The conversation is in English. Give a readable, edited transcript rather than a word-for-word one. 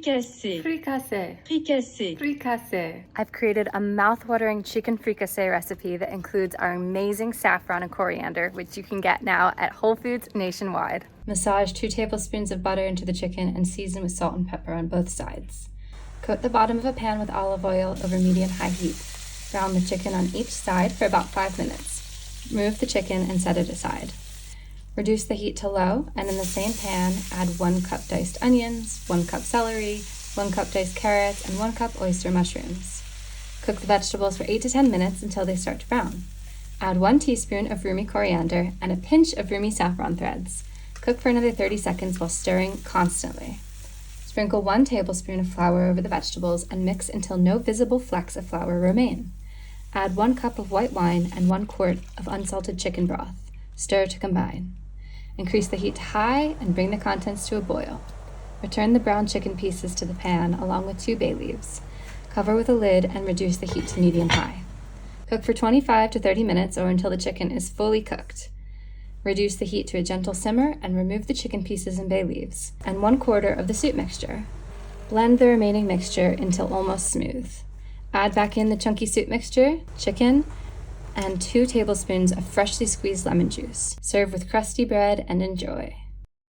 Fricassee. Fricassee. Fricassee. Fricassee. I've created a mouth-watering chicken fricassee recipe that includes our amazing saffron and coriander, which you can get now at Whole Foods nationwide. Massage 2 tablespoons of butter into the chicken and season with salt and pepper on both sides. Coat the bottom of a pan with olive oil over medium-high heat. Brown the chicken on each side for about 5 minutes. Remove the chicken and set it aside. Reduce the heat to low, and in the same pan, add 1 cup diced onions, 1 cup celery, 1 cup diced carrots, and 1 cup oyster mushrooms. Cook the vegetables for 8 to 10 minutes until they start to brown. Add 1 teaspoon of Rumi coriander and a pinch of Rumi saffron threads. Cook for another 30 seconds while stirring constantly. Sprinkle 1 tablespoon of flour over the vegetables and mix until no visible flecks of flour remain. Add 1 cup of white wine and 1 quart of unsalted chicken broth. Stir to combine. Increase the heat to high and bring the contents to a boil. Return the browned chicken pieces to the pan along with 2 bay leaves. Cover with a lid and reduce the heat to medium-high. Cook for 25 to 30 minutes or until the chicken is fully cooked. Reduce the heat to a gentle simmer and remove the chicken pieces and bay leaves and 1/4 of the soup mixture. Blend the remaining mixture until almost smooth. Add back in the chunky soup mixture, chicken, and 2 tablespoons of freshly squeezed lemon juice. Serve with crusty bread and enjoy.